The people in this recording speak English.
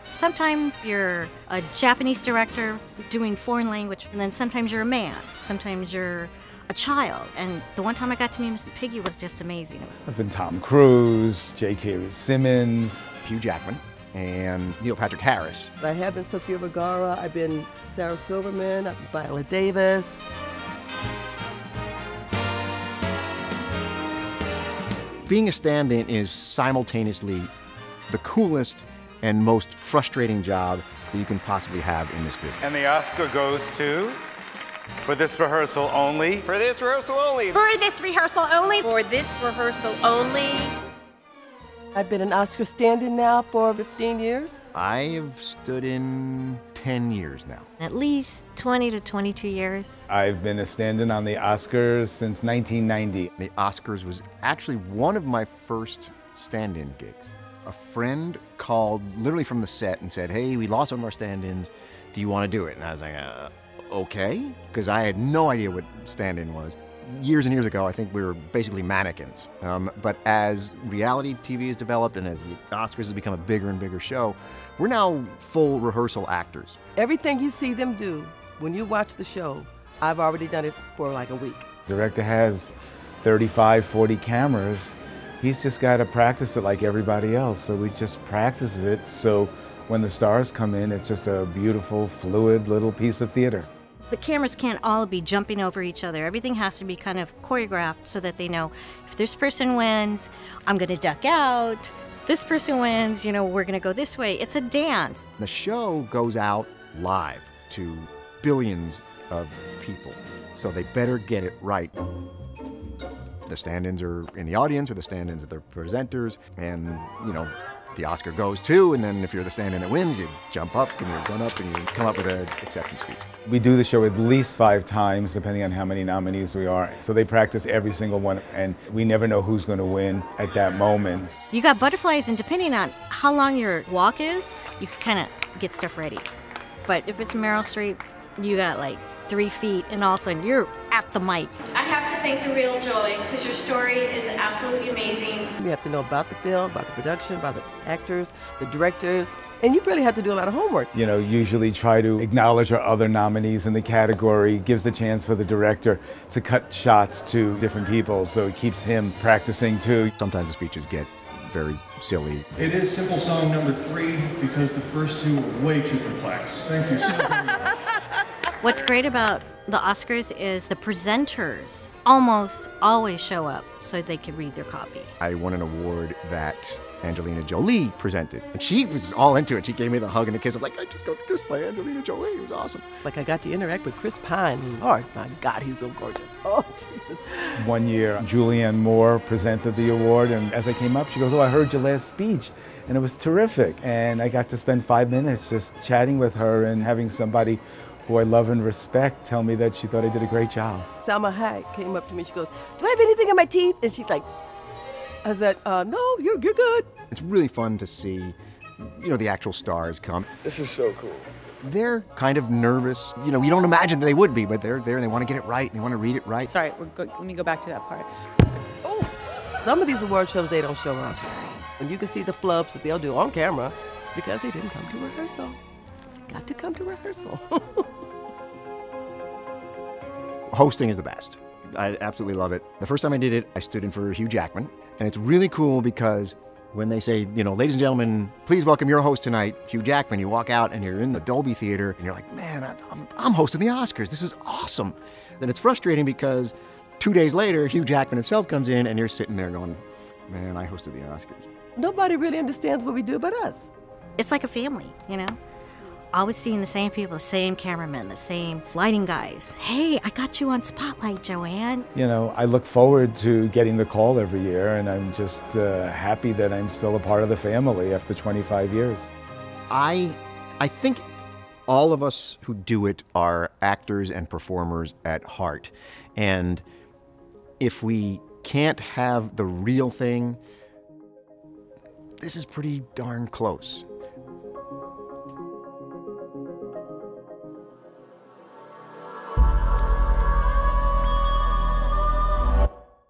Sometimes you're a Japanese director doing foreign language, and then sometimes you're a man, sometimes you're a child. And the one time I got to meet Miss Piggy was just amazing. I've been Tom Cruise, J.K. Simmons, Hugh Jackman, and Neil Patrick Harris. I have been Sofia Vergara, I've been Sarah Silverman, Viola Davis. Being a stand-in is simultaneously the coolest and most frustrating job that you can possibly have in this business. And the Oscar goes to, for this rehearsal only. For this rehearsal only. For this rehearsal only. For this rehearsal only. I've been an Oscar stand-in now for 15 years. I have stood in 10 years now. At least 20 to 22 years. I've been a stand-in on the Oscars since 1990. The Oscars was actually one of my first stand-in gigs. A friend called literally from the set and said, hey, we lost one of our stand-ins. Do you want to do it? And I was like, okay, because I had no idea what stand-in was. Years and years ago, I think we were basically mannequins. But as reality TV has developed and as the Oscars has become a bigger and bigger show, we're now full rehearsal actors. Everything you see them do when you watch the show, I've already done it for like a week. The director has 35, 40 cameras. He's just got to practice it like everybody else. So we just practice it so when the stars come in, it's just a beautiful, fluid little piece of theater. The cameras can't all be jumping over each other. Everything has to be kind of choreographed so that they know if this person wins, I'm going to duck out. This person wins, you know, we're going to go this way. It's a dance. The show goes out live to billions of people, so they better get it right. The stand-ins are in the audience, or the stand-ins are the presenters, and, you know, the Oscar goes too, and then if you're the stand-in that wins, you jump up and you run up and you come up with an acceptance speech. We do the show at least 5 times, depending on how many nominees we are. So they practice every single one, and we never know who's going to win at that moment. You got butterflies, and depending on how long your walk is, you can kind of get stuff ready. But if it's Meryl Streep, you got like 3 feet, and all of a sudden you're at the mic. I have to thank The Real Joy because your story is absolutely amazing. You have to know about the film, about the production, about the actors, the directors, and you really have to do a lot of homework. You know, usually try to acknowledge our other nominees in the category, gives the chance for the director to cut shots to different people, so it keeps him practicing too. Sometimes the speeches get very silly. It is simple song number 3 because the first 2 were way too complex. Thank you so very much. What's great about the Oscars is the presenters almost always show up so they can read their copy. I won an award that Angelina Jolie presented, and she was all into it. She gave me the hug and the kiss. I'm like, I just got kissed by Angelina Jolie. It was awesome. Like I got to interact with Chris Pine. Lord, my God, he's so gorgeous. Oh, Jesus. One year, Julianne Moore presented the award, and as I came up, she goes, oh, I heard your last speech, and it was terrific. And I got to spend 5 minutes just chatting with her and having somebody who I love and respect tell me that she thought I did a great job. Salma Hayek came up to me. She goes, do I have anything in my teeth? And she's like, I said, no, you're good. It's really fun to see, you know, the actual stars come. This is so cool. They're kind of nervous. You know, you don't imagine that they would be, but they're there and they want to get it right and they want to read it right. Sorry, let me go back to that part. Oh, some of these award shows, they don't show up. And you can see the flubs that they'll do on camera because they didn't come to rehearsal. Got to come to rehearsal. Hosting is the best. I absolutely love it. The first time I did it, I stood in for Hugh Jackman. And it's really cool because when they say, you know, ladies and gentlemen, please welcome your host tonight, Hugh Jackman, you walk out and you're in the Dolby Theater and you're like, man, I'm hosting the Oscars. This is awesome. Then it's frustrating because 2 days later, Hugh Jackman himself comes in and you're sitting there going, man, I hosted the Oscars. Nobody really understands what we do but us. It's like a family, you know? Always seeing the same people, the same cameramen, the same lighting guys. Hey, I got you on Spotlight, Joanne. You know, I look forward to getting the call every year, and I'm just happy that I'm still a part of the family after 25 years. I think all of us who do it are actors and performers at heart. And if we can't have the real thing, this is pretty darn close.